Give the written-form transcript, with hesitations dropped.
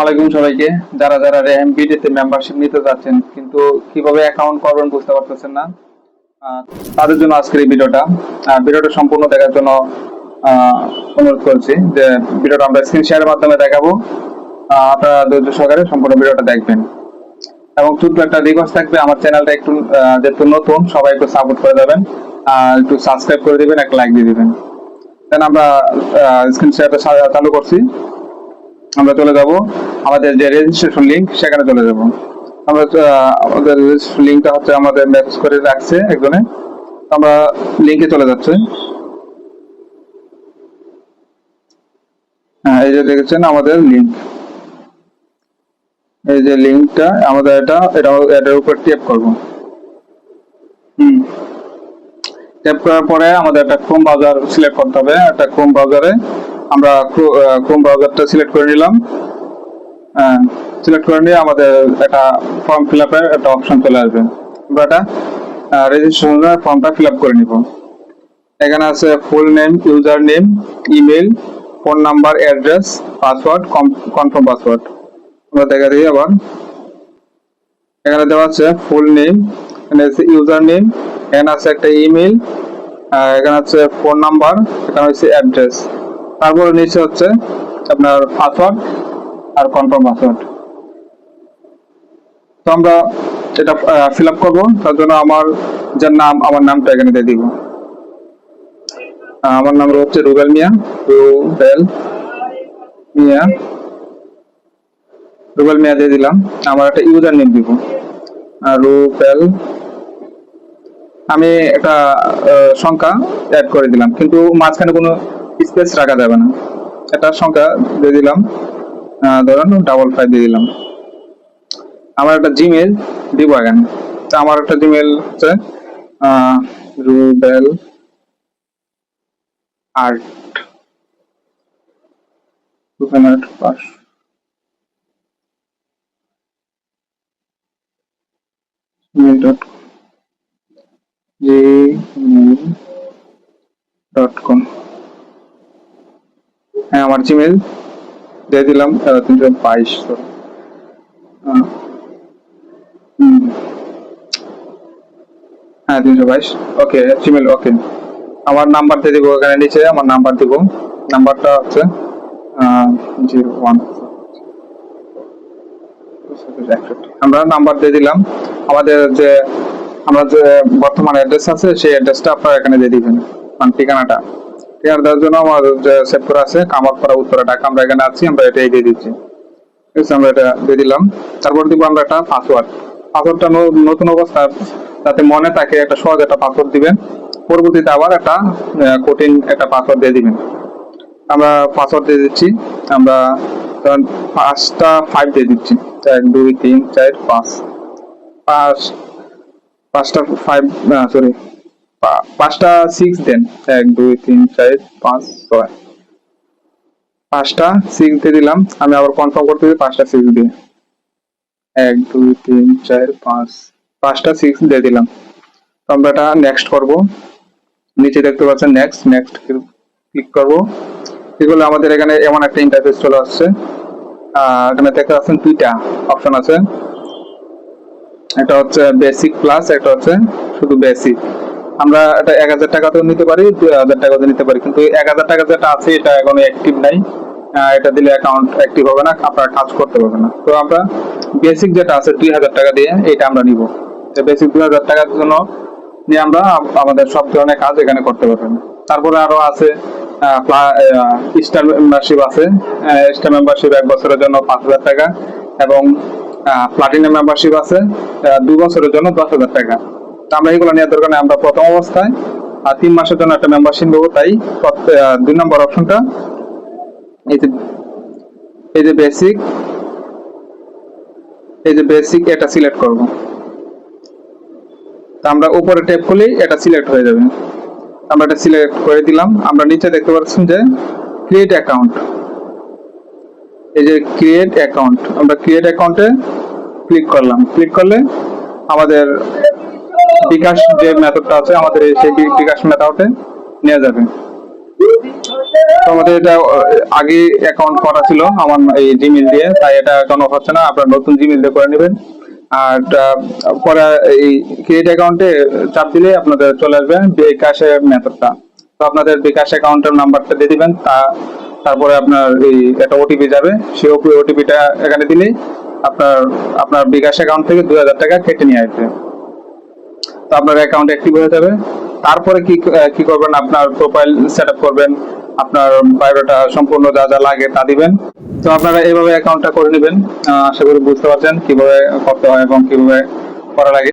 আলাইকুম সবাইকে। যারা যারা র্যামবিডিতে মেম্বারশিপ নিতে যাচ্ছেন কিন্তু কিভাবে অ্যাকাউন্ট করবেন বুঝতে পারতেছেন না, তাদের জন্য আজকের এই ভিডিওটা। ভিডিওটা সম্পূর্ণ দেখার জন্য অনুরোধ করছি যে ভিডিওটা আমরা স্ক্রিন শেয়ারের মাধ্যমে দেখাবো। আপনারা ধৈর্য সহকারে সম্পূর্ণ ভিডিওটা দেখবেন এবং ছোট্ট একটা রিকোয়েস্ট থাকবে, আমার চ্যানেলটা একটু যেহেতু নতুন, সবাই একটু সাপোর্ট করে দেবেন, একটু সাবস্ক্রাইব করে দিবেন, একটা লাইক দিয়ে দিবেন। দেন আমরা স্ক্রিন শেয়ারটা চালু করছি। আমরা চলে যাব আমাদের যে রেজিস্ট্রেশন লিংক, সেখানে চলে যাব। আমরা আমাদের রেজিস্ট্রেশন লিংকটা হচ্ছে আমাদের মেসেজ করে রাখছে একজনে, আমরা লিংকে চলে যাচ্ছে। হ্যাঁ, এই যে দেখেছেন আমাদের লিংক, এই যে লিংকটা আমাদের এটার উপর ট্যাপ করব। ট্যাপ করার পরে আমাদের একটা ক্রোম ব্রাউজার সিলেক্ট করতে হবে। একটা ক্রোম ব্রাউজারে আমরা ক্রোম ব্রাউজারটা সিলেক্ট করে নিলাম। সিলেক্ট করে নিয়ে আমাদের একটা ফর্ম ফিল আপের একটা অপশন চলে আসবে। আমরা এটা রেজিস্ট্রেশনের ফর্মটা ফিল আপ করে নিব। এখানে আছে full name, user name, email, phone number, address, password, confirm password. আমরা দেখা দিই আবার, এখানে দেওয়া আছে ফুল নেম, এখানে আছে ইউজার নেম, এখানে আছে একটা ইমেল, এখানে আছে ফোন নাম্বার, এখানে হচ্ছে অ্যাড্রেস, তারপরে নিচে হচ্ছে আপনার পাসওয়ার্ড আর কনফার্ম পাসওয়ার্ড। তো আমরা এটা ফিল আপ করবো। তার জন্য আমার যার নাম, আমার নামটা এখানে দিয়ে দিব। আমার নাম হচ্ছে রুবেল মিয়া। রুবেল মিয়া দিয়ে দিলাম। আমার একটা ইউজার নেম দিব রুবেল। আমি একটা সংখ্যা অ্যাড করে দিলাম, কিন্তু মাঝখানে কোনো স্পেস রাখা যাবে না। একটা সংখ্যা দিয়ে দিলাম, ধরুন 55 দিয়ে দিলাম। আমার একটা জিমেল দিব এখানে। তো আমার একটা জিমেল হচ্ছে রুবেল আর্ট, পাস gmail.com। হ্যাঁ, আমার জিমেল দিয়ে দিলাম 322। হ্যাঁ, 322। ওকে, জিমেল ওকে। আমার নাম্বার দিয়ে দিব এখানে নিচে, আমার নাম্বার দিব। নাম্বারটা হচ্ছে 01। আমরা নাম্বার দিয়ে দিলাম। আমাদের যে আমরা যে বর্তমান অ্যাড্রেস আছে, সেই অ্যাড্রেসটা আপনারা এখানে দিয়ে দিবেন, মানে ঠিকানাটা। ঠিকানা দেওয়ার জন্য আমাদের যে সেভ করা আছে কামারপাড়া, উত্তরা, ঢাকা, আমরা এখানে আছি, আমরা এটাই দিয়ে দিচ্ছি। ঠিক আছে, আমরা এটা দিয়ে দিলাম। তারপর দিব আমরা একটা পাসওয়ার্ড। পাসওয়ার্ডটা নতুন অবস্থা যাতে মনে থাকে, একটা সহজ একটা পাসওয়ার্ড দিবেন। পরবর্তীতে আবার একটা কঠিন একটা পাসওয়ার্ড দিয়ে দিবেন। আমরা পাসওয়ার্ড দিয়ে দিচ্ছি। আমরা 5টা 5 দিয়ে দিচ্ছি। 1 2 3 4 5 5টা 5, সরি 5টা 6 দেন। 1 2 3 4 5 6, 5টা 6 দিয়ে দিলাম। আমি আবার কনফার্ম করতে দিই 5টা 6 দিয়ে। 1 2 3 4 5, 5টা 6 দিয়ে দিলাম। আমরা এটা নেক্সট করব। নিচে দেখতে পাচ্ছেন নেক্সট ক্লিক করব। এগুলো আমাদের এখানে এমন একটা ইন্টারফেস চলে আসছে। এখানে দেখতে পাচ্ছেন 2টা অপশন আছে, একটা হচ্ছে বেসিক প্লাস, একটা হচ্ছে শুধু বেসিক। আমরা এটা 1000 টাকাতেও নিতে পারি, 2000 টাকাতেও নিতে পারি, কিন্তু 1000 টাকা যেটা আছে এটা এখনো অ্যাক্টিভ নাই। এটা দিলে অ্যাকাউন্ট অ্যাক্টিভ হবে না, আপনারা কাজ করতে পারবেন না। তো আমরা বেসিক যেটা আছে 2000 টাকা দিয়ে, এটা আমরা নিব। বেসিক 2000 টাকার জন্য নিয়ে আমরা আমাদের সব ধরনের কাজ এখানে করতে পারবেন। তারপরে আরো আছে স্টার মেম্বারশিপ আছে। স্টার মেম্বারশিপ 1 বছরের জন্য 5000 টাকা, এবং প্লাটিনাম মেম্বারশিপ আছে 2 বছরের জন্য 10,000 টাকা। আমরা এগুলো নেওয়ার দরকার নেই। আমরা প্রথম অবস্থায় 3 মাসের জন্য একটা মেম্বারশিপ নেবো, তাই 2 নম্বর অপশনটা এই যে বেসিক, এটা সিলেক্ট করব। তা আমরা উপরে ট্যাপ করলেই এটা সিলেক্ট হয়ে যাবে। আমরা এটা সিলেক্ট করে দিলাম। আমরা নিচে দেখতে পাচ্ছেন যে ক্রিয়েট অ্যাকাউন্ট, এই যে ক্রিয়েট অ্যাকাউন্ট, আমরা ক্রিয়েট অ্যাকাউন্টে ক্লিক করলাম। ক্লিক করলে আমাদের বিকাশ যে মেথডটা আছে, আমাদের সেই বিকাশ মেথডে নিয়ে যাবে। তো আমাদের এটা আগে অ্যাকাউন্ট করা ছিল আমার এই জিমেইল দিয়ে, তাই এটা এখন হচ্ছে না। আপনার নতুন জিমেইল দিয়ে করে নেবেন। আর পরে এই ক্রিয়েট অ্যাকাউন্টে চাপ দিলে আপনাদের চলে আসবে বিকাশের মেথডটা। তো আপনাদের বিকাশ অ্যাকাউন্টের নাম্বারটা দিয়ে দিবেন, তারপরে আপনার এই একটা ওটিপি যাবে, সেই ওটিপিটা এখানে দিলেই আপনার আপনার বিকাশ অ্যাকাউন্ট থেকে 2000 টাকা কেটে নিয়ে আসবে। তো আপনার অ্যাকাউন্ট অ্যাক্টিভ হয়ে যাবে। তারপরে কি করবেন, আপনার প্রোফাইল সেট আপ করবেন, আপনার বায়োডাটা সম্পূর্ণ যা যা লাগে তা দিবেন। তো আপনারা এইভাবে অ্যাকাউন্টটা করে নেবেন। আশা করি বুঝতে পারছেন কিভাবে করতে হয় এবং কিভাবে করা লাগে।